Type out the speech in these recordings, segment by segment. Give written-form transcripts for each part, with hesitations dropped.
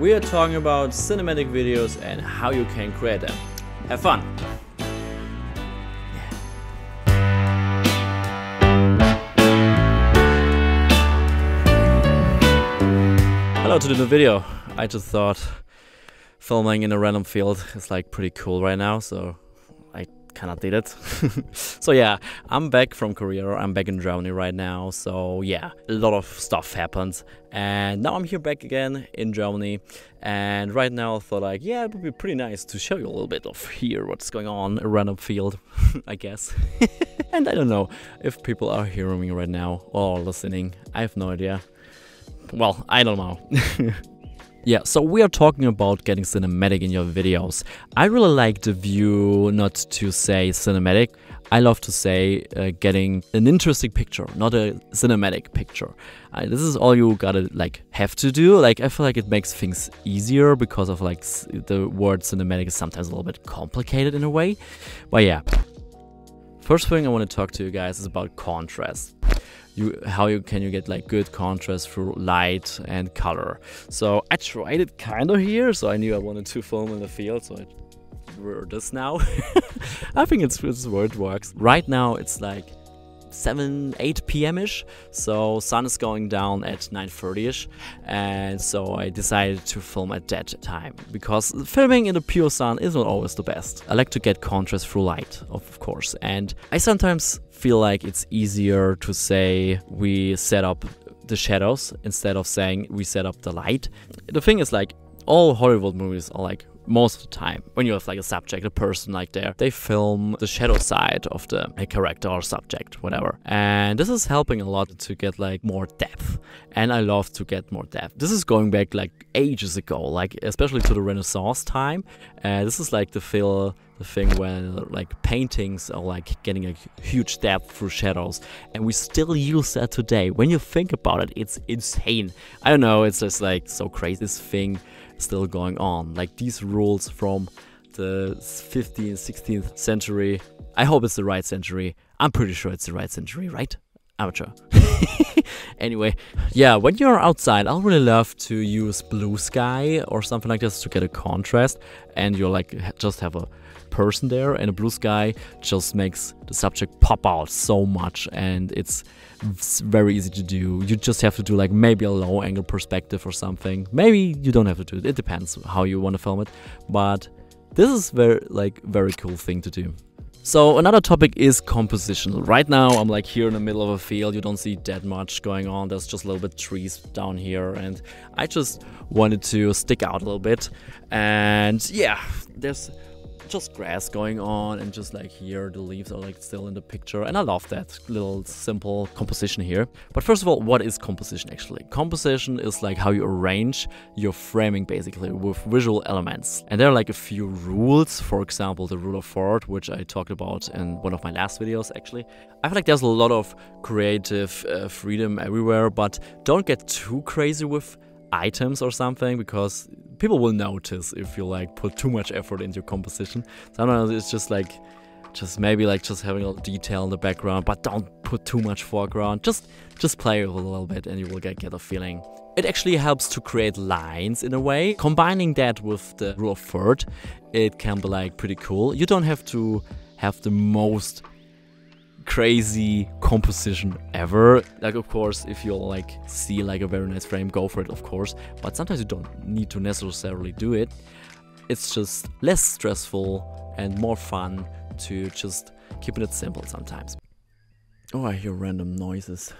we are talking about cinematic videos and how you can create them. Have fun! Hello to the new video. I just thought filming in a random field is like pretty cool right now, so I kinda did it. So yeah, I'm back from Korea, I'm back in Germany right now, so yeah, a lot of stuff happened and now I'm here back again in Germany, and right now I thought like, yeah, it would be pretty nice to show you a little bit of here what's going on, a random field, I guess. And I don't know if people are hearing me right now or listening, I have no idea. Well, I don't know. Yeah, so we are talking about getting cinematic in your videos. I really like the view not to say cinematic. I love to say getting an interesting picture, not a cinematic picture. This is all you gotta like have to do. Like I feel like it makes things easier because of like the word cinematic is sometimes a little bit complicated in a way. But yeah, first thing I want to talk to you guys is about contrast. How can you get like good contrast through light and color. So I tried it kind of here, so I knew I wanted to film in the field, so I drew this now. I think it's where it works. Right now it's like 8 p.m.-ish, so sun is going down at 9:30-ish, and so I decided to film at that time, because filming in the pure sun is not always the best. I like to get contrast through light, of course, and I sometimes feel like it's easier to say we set up the shadows instead of saying we set up the light. The thing is, like, all Hollywood movies are like, most of the time, when you have like a subject, a person like there, they film the shadow side of the character or subject, whatever. And this is helping a lot to get like more depth. And I love to get more depth. This is going back like ages ago, like especially to the Renaissance time. This is like the thing when like paintings are like getting a huge depth through shadows, and we still use that today. When you think about it, it's insane. I don't know, it's just like so crazy. This thing still going on, like these rules from the 15th, 16th century. I hope it's the right century. I'm pretty sure it's the right century, right? Amateur. Anyway, yeah, when you're outside, I'll really love to use blue sky or something like this to get a contrast, and you're like just have a person there, and a blue sky just makes the subject pop out so much, and it's very easy to do. You just have to do like maybe a low angle perspective or something. Maybe you don't have to do it. It depends how you want to film it, but this is very cool thing to do. So another topic is composition. Right now I'm like here in the middle of a field. You don't see that much going on. There's just a little bit trees down here, and I just wanted to stick out a little bit. And yeah, there's just grass going on, and just like here the leaves are like still in the picture, and I love that little simple composition here. But first of all, what is composition actually? Composition is like how you arrange your framing basically with visual elements, and there are like a few rules. For example, the rule of third, which I talked about in one of my last videos actually. I feel like there's a lot of creative freedom everywhere, but don't get too crazy with items or something, because people will notice if you like put too much effort into your composition. Sometimes it's just like, maybe like just having a detail in the background, but don't put too much foreground. Just play with it a little bit, and you will get a feeling. It actually helps to create lines in a way. Combining that with the rule of third, it can be like pretty cool. You don't have to have the most crazy composition ever. Like, of course, if you like see like a very nice frame, go for it, of course, but sometimes you don't need to necessarily do it. It's just less stressful and more fun to just keep it simple sometimes. Oh, I hear random noises.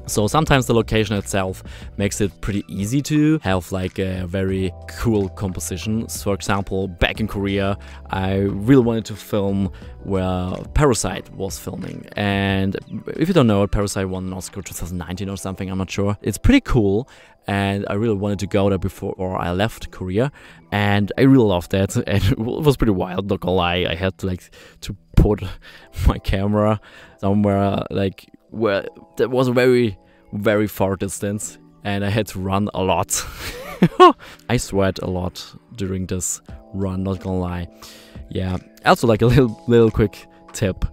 So sometimes the location itself makes it pretty easy to have like a very cool composition. So for example, back in Korea, I really wanted to film where Parasite was filming. And if you don't know it, Parasite won an Oscar 2019 or something, I'm not sure. It's pretty cool, and I really wanted to go there before I left Korea. And I really loved that, and it was pretty wild, not gonna lie. I had to put my camera somewhere like where there was a very far distance, and I had to run a lot. I sweat a lot during this run, not gonna lie. Yeah, also like a little quick tip.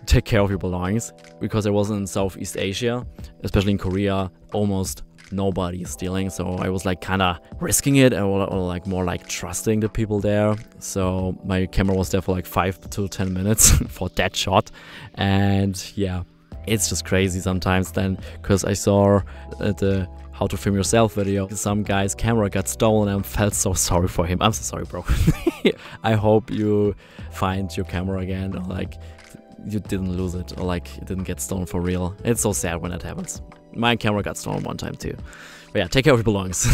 take care of your belongings, because I was in Southeast Asia, especially in Korea, almost nobody is stealing, so I was like kind of risking it, or like more like trusting the people there. So my camera was there for like 5 to 10 minutes for that shot, and yeah, it's just crazy sometimes then, because I saw the How to Film Yourself video, some guy's camera got stolen, and I felt so sorry for him. I'm so sorry, bro. I hope you find your camera again, or like you didn't lose it, or like it didn't get stolen for real. It's so sad when that happens. My camera got stolen one time too. But yeah, take care of your belongings.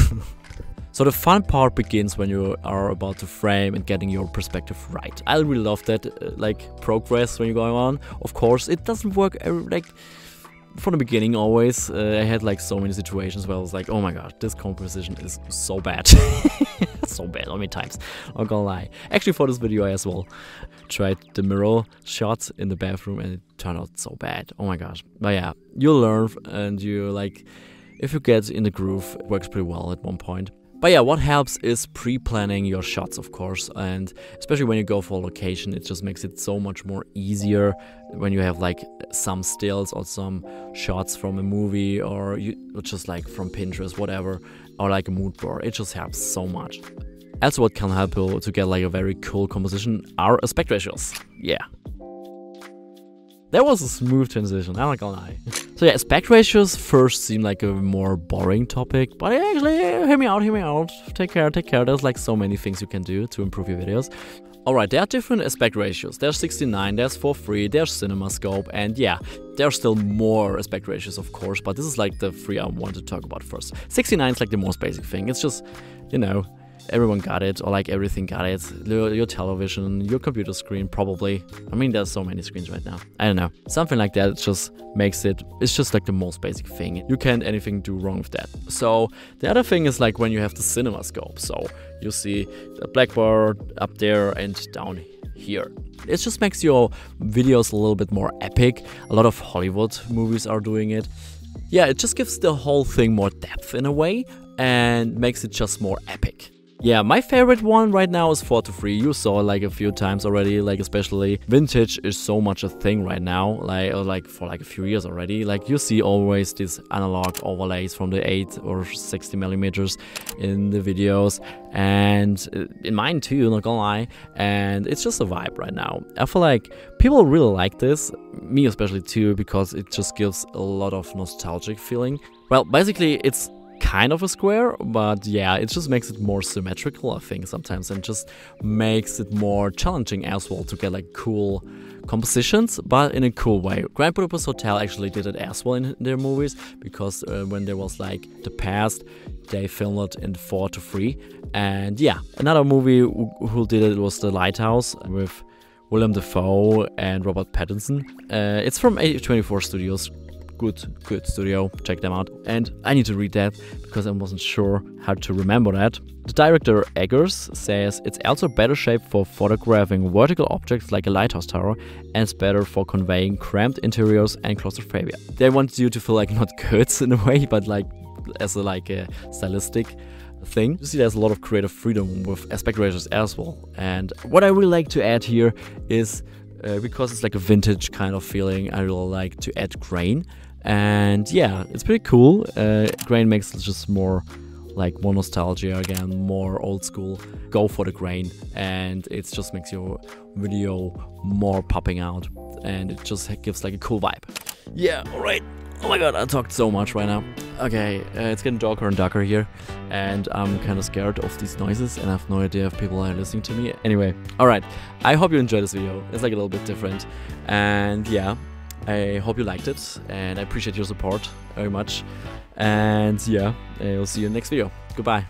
So the fun part begins when you are about to frame and getting your perspective right. I really love that like progress when you're going on. Of course, it doesn't work like from the beginning always. I had like so many situations where I was like, oh my god, this composition is so bad. So bad, how many times? Not gonna lie. Actually, for this video as well, tried the mirror shot in the bathroom and it turned out so bad. Oh my gosh. But yeah, you'll learn, and you like, if you get in the groove, it works pretty well at one point. But yeah, what helps is pre-planning your shots, of course, and especially when you go for a location, it just makes it so much more easier when you have like some stills or some shots from a movie, or just like from Pinterest, whatever, or like a mood board. It just helps so much. Also, what can help you to get like a very cool composition are aspect ratios. Yeah. That was a smooth transition, I'm not gonna lie. So yeah, aspect ratios first seem like a more boring topic, but actually, hear me out, take care. There's like so many things you can do to improve your videos. Alright, there are different aspect ratios. There's 69, there's 4:3, there's CinemaScope, and yeah, there's still more aspect ratios, of course, but this is like the 3 I want to talk about first. 69 is like the most basic thing. It's just, you know, everyone got it, or like everything got it. Your television, your computer screen, probably. I mean, there's so many screens right now. I don't know. Something like that just makes it, it's just like the most basic thing. You can't anything do wrong with that. So the other thing is like when you have the CinemaScope. So you see the black bar up there and down here. It just makes your videos a little bit more epic. A lot of Hollywood movies are doing it. Yeah, it just gives the whole thing more depth in a way and makes it just more epic. Yeah, my favorite one right now is 4:3. You saw it like a few times already, like especially vintage is so much a thing right now, like for like a few years already. Like you see always these analog overlays from the 8 or 60 millimeters in the videos, and in mine too, not gonna lie. And it's just a vibe right now. I feel like people really like this, me especially too, because it just gives a lot of nostalgic feeling. Well, basically it's kind of a square, but yeah, it just makes it more symmetrical, I think, sometimes, and just makes it more challenging as well to get like cool compositions, but in a cool way. Grand Budapest Hotel actually did it as well in their movies, because when there was like the past, they filmed it in 4:3. And yeah, another movie who did it was The Lighthouse with Willem Dafoe and Robert Pattinson. It's from A24 Studios. Good studio, check them out. And I need to read that because I wasn't sure how to remember that. The director Eggers says it's also better shaped for photographing vertical objects like a lighthouse tower, and it's better for conveying cramped interiors and claustrophobia. They want you to feel like not good in a way, but like as a stylistic thing. You see, there's a lot of creative freedom with aspect ratios as well. And what I really like to add here is because it's like a vintage kind of feeling, I really like to add grain. And yeah, it's pretty cool. Grain makes it just more like more nostalgia again, more old school. Go for the grain, and it just makes your video more popping out, and it just gives like a cool vibe. Yeah, alright. Oh my god, I talked so much right now. Okay, it's getting darker and darker here, and I'm kind of scared of these noises, and I have no idea if people are listening to me. Anyway, alright, I hope you enjoyed this video. It's like a little bit different, and yeah, I hope you liked it, and I appreciate your support very much. And yeah, I'll see you in the next video. Goodbye.